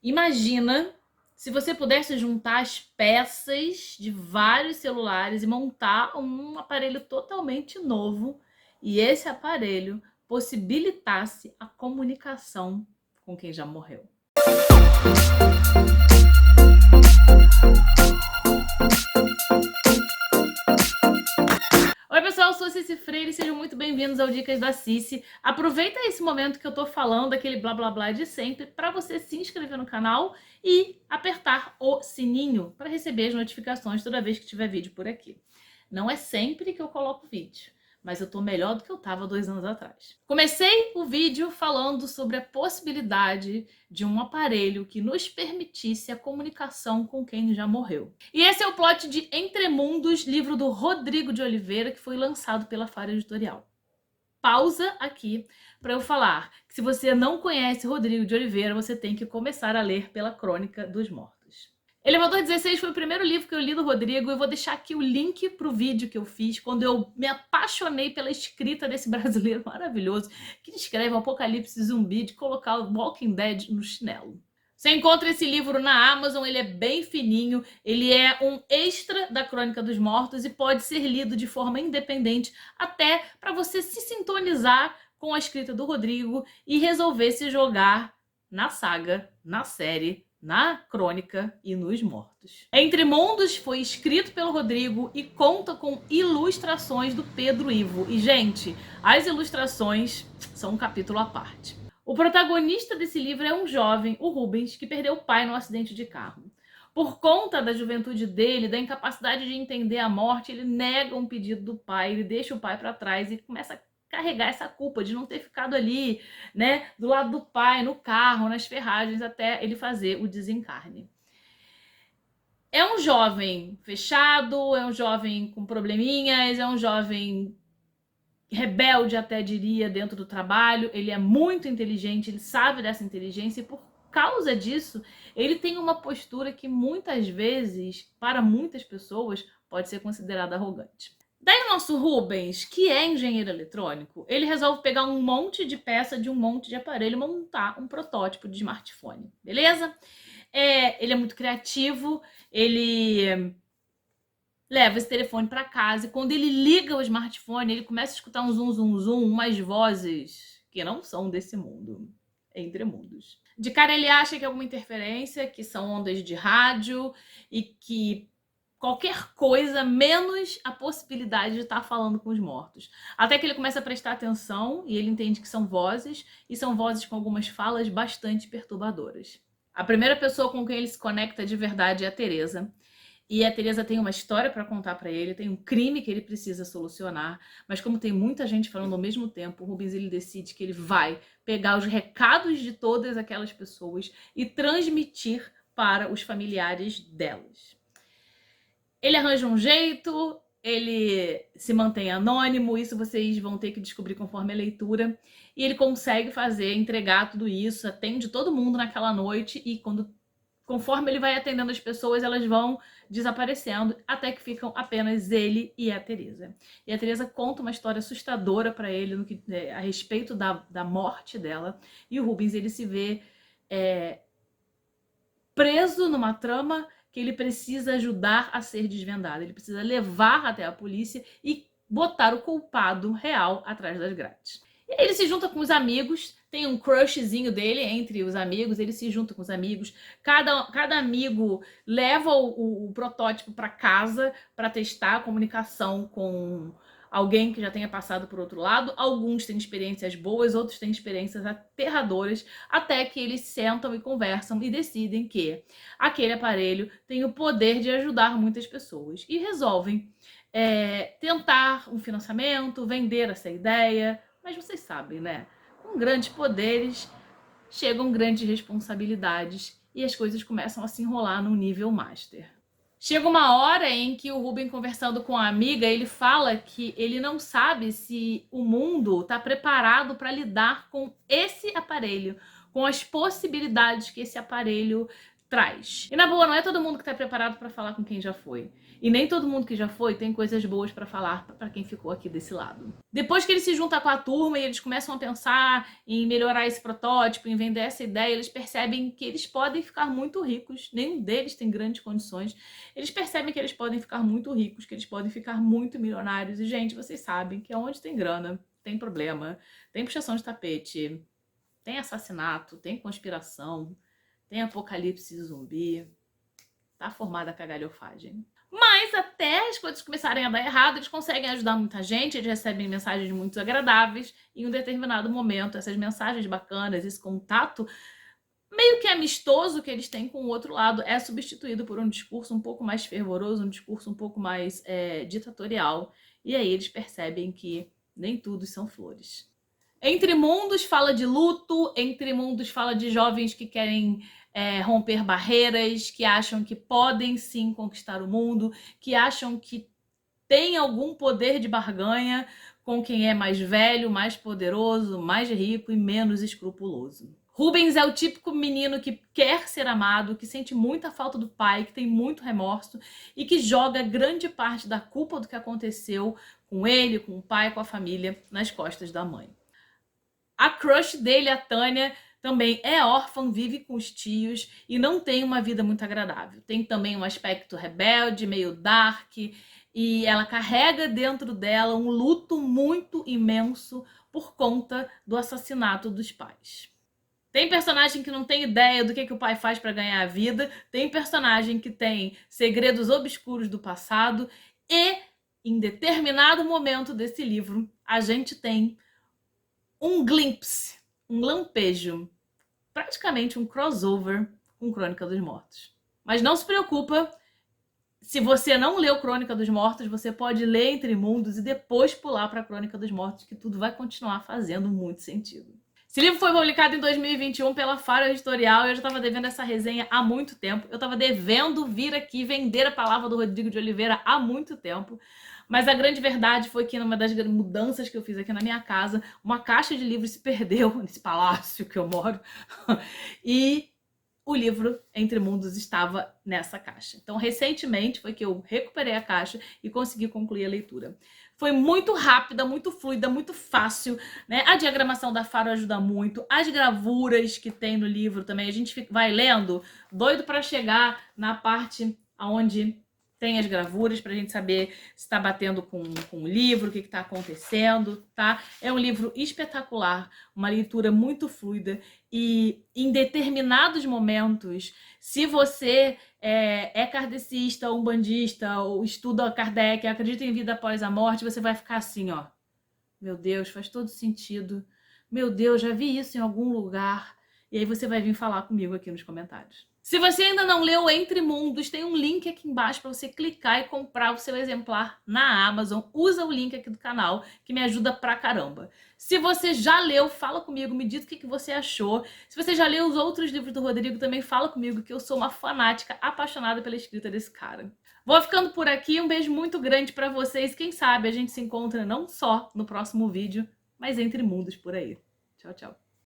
Imagina se você pudesse juntar as peças de vários celulares e montar um aparelho totalmente novo e esse aparelho possibilitasse a comunicação com quem já morreu. Oi pessoal, eu sou a Cici Freire e sejam muito bem-vindos ao Dicas da Cici. Aproveita esse momento que eu tô falando, aquele blá blá blá de sempre, para você se inscrever no canal e apertar o sininho para receber as notificações toda vez que tiver vídeo por aqui. Não é sempre que eu coloco vídeo, mas eu tô melhor do que eu tava 2 anos atrás. Comecei o vídeo falando sobre a possibilidade de um aparelho que nos permitisse a comunicação com quem já morreu. E esse é o plot de Entre Mundos, livro do Rodrigo de Oliveira, que foi lançado pela Faro Editorial. Pausa aqui para eu falar que se você não conhece Rodrigo de Oliveira, você tem que começar a ler pela Crônica dos Mortos. Elevador 16 foi o primeiro livro que eu li do Rodrigo. Eu vou deixar aqui o link pro vídeo que eu fiz quando eu me apaixonei pela escrita desse brasileiro maravilhoso que descreve o apocalipse zumbi de colocar o Walking Dead no chinelo. Você encontra esse livro na Amazon, ele é bem fininho, ele é um extra da Crônica dos Mortos e pode ser lido de forma independente, até para você se sintonizar com a escrita do Rodrigo e resolver se jogar na saga, na série, na crônica e nos mortos. Entre Mundos foi escrito pelo Rodrigo e conta com ilustrações do Pedro Ivo. E, gente, as ilustrações são um capítulo à parte. O protagonista desse livro é um jovem, o Rubens, que perdeu o pai num acidente de carro. Por conta da juventude dele, da incapacidade de entender a morte, ele nega um pedido do pai, ele deixa o pai para trás e começa a carregar essa culpa de não ter ficado ali, né, do lado do pai, no carro, nas ferragens, até ele fazer o desencarne. É um jovem fechado, é um jovem com probleminhas, é um jovem rebelde, até diria, dentro do trabalho. Ele é muito inteligente, ele sabe dessa inteligência e por causa disso, ele tem uma postura que muitas vezes, para muitas pessoas, pode ser considerada arrogante. Daí o nosso Rubens, que é engenheiro eletrônico, ele resolve pegar um monte de peça de um monte de aparelho e montar um protótipo de smartphone, beleza? Ele é muito criativo, ele leva esse telefone para casa e quando ele liga o smartphone, ele começa a escutar um zum, zum, zum, umas vozes que não são desse mundo, entre mundos. De cara ele acha que é alguma interferência, que são ondas de rádio e que qualquer coisa menos a possibilidade de estar falando com os mortos. Até que ele começa a prestar atenção e ele entende que são vozes, e são vozes com algumas falas bastante perturbadoras. A primeira pessoa com quem ele se conecta de verdade é a Teresa. E a Teresa tem uma história para contar para ele, tem um crime que ele precisa solucionar, mas como tem muita gente falando ao mesmo tempo, o Rubens ele decide que ele vai pegar os recados de todas aquelas pessoas e transmitir para os familiares delas. Ele arranja um jeito, ele se mantém anônimo, isso vocês vão ter que descobrir conforme a leitura, e ele consegue fazer, entregar tudo isso, atende todo mundo naquela noite, e conforme ele vai atendendo as pessoas, elas vão desaparecendo, até que ficam apenas ele e a Teresa. E a Teresa conta uma história assustadora para ele a respeito da morte dela, e o Rubens ele se vê preso numa trama que ele precisa ajudar a ser desvendada. Ele precisa levar até a polícia e botar o culpado real atrás das grades. E aí ele se junta com os amigos, tem um crushzinho dele entre os amigos, ele se junta com os amigos, cada amigo leva o protótipo para casa para testar a comunicação com alguém que já tenha passado por outro lado. Alguns têm experiências boas, outros têm experiências aterradoras, até que eles sentam e conversam e decidem que aquele aparelho tem o poder de ajudar muitas pessoas e resolvem tentar um financiamento, vender essa ideia. Mas vocês sabem, né? Com grandes poderes chegam grandes responsabilidades e as coisas começam a se enrolar num nível master. Chega uma hora em que o Rubem, conversando com a amiga, ele fala que ele não sabe se o mundo está preparado para lidar com esse aparelho, com as possibilidades que esse aparelho traz. E na boa, não é todo mundo que tá preparado pra falar com quem já foi. E nem todo mundo que já foi tem coisas boas pra falar pra quem ficou aqui desse lado. Depois que ele se junta com a turma e eles começam a pensar em melhorar esse protótipo, em vender essa ideia, eles percebem que eles podem ficar muito ricos. Nenhum deles tem grandes condições. Eles percebem que eles podem ficar muito ricos, que eles podem ficar muito milionários. E, gente, vocês sabem que onde tem grana, tem problema, tem puxação de tapete, tem assassinato, tem conspiração, tem apocalipse zumbi, tá formada a cagalhofagem. Mas até as coisas começarem a dar errado, eles conseguem ajudar muita gente, eles recebem mensagens muito agradáveis, e em um determinado momento, essas mensagens bacanas, esse contato meio que amistoso que eles têm com o outro lado é substituído por um discurso um pouco mais fervoroso, um discurso um pouco mais ditatorial, e aí eles percebem que nem tudo são flores. Entre Mundos fala de luto, Entre Mundos fala de jovens que querem romper barreiras, que acham que podem sim conquistar o mundo, que acham que tem algum poder de barganha com quem é mais velho, mais poderoso, mais rico e menos escrupuloso. Rubens é o típico menino que quer ser amado, que sente muita falta do pai, que tem muito remorso e que joga grande parte da culpa do que aconteceu com ele, com o pai, com a família, nas costas da mãe. A crush dele, a Tânia, também é órfã, vive com os tios e não tem uma vida muito agradável. Tem também um aspecto rebelde, meio dark, e ela carrega dentro dela um luto muito imenso por conta do assassinato dos pais. Tem personagem que não tem ideia do que o pai faz para ganhar a vida, tem personagem que tem segredos obscuros do passado e, em determinado momento desse livro, a gente tem um glimpse, um lampejo, praticamente um crossover com Crônica dos Mortos. Mas não se preocupa, se você não leu Crônica dos Mortos, você pode ler Entre Mundos e depois pular para Crônica dos Mortos, que tudo vai continuar fazendo muito sentido. Esse livro foi publicado em 2021 pela Faro Editorial e eu já estava devendo essa resenha há muito tempo. Eu estava devendo vir aqui vender a palavra do Rodrigo de Oliveira há muito tempo. Mas a grande verdade foi que numa das mudanças que eu fiz aqui na minha casa, uma caixa de livros se perdeu nesse palácio que eu moro. E o livro Entre Mundos estava nessa caixa. Então, recentemente foi que eu recuperei a caixa e consegui concluir a leitura. Foi muito rápida, muito fluida, muito fácil, né? A diagramação da Faro ajuda muito. As gravuras que tem no livro também, a gente vai lendo, doido para chegar na parte onde tem as gravuras pra gente saber se tá batendo com o livro, o que tá acontecendo, tá? É um livro espetacular, uma leitura muito fluida e em determinados momentos, se você é kardecista, umbandista, ou estuda Kardec, acredita em vida após a morte, você vai ficar assim, ó. Meu Deus, faz todo sentido. Meu Deus, já vi isso em algum lugar. E aí você vai vir falar comigo aqui nos comentários. Se você ainda não leu Entre Mundos, tem um link aqui embaixo para você clicar e comprar o seu exemplar na Amazon. Usa o link aqui do canal, que me ajuda pra caramba. Se você já leu, fala comigo, me diz o que você achou. Se você já leu os outros livros do Rodrigo, também fala comigo, que eu sou uma fanática apaixonada pela escrita desse cara. Vou ficando por aqui, um beijo muito grande pra vocês. Quem sabe a gente se encontra não só no próximo vídeo, mas Entre Mundos por aí. Tchau, tchau.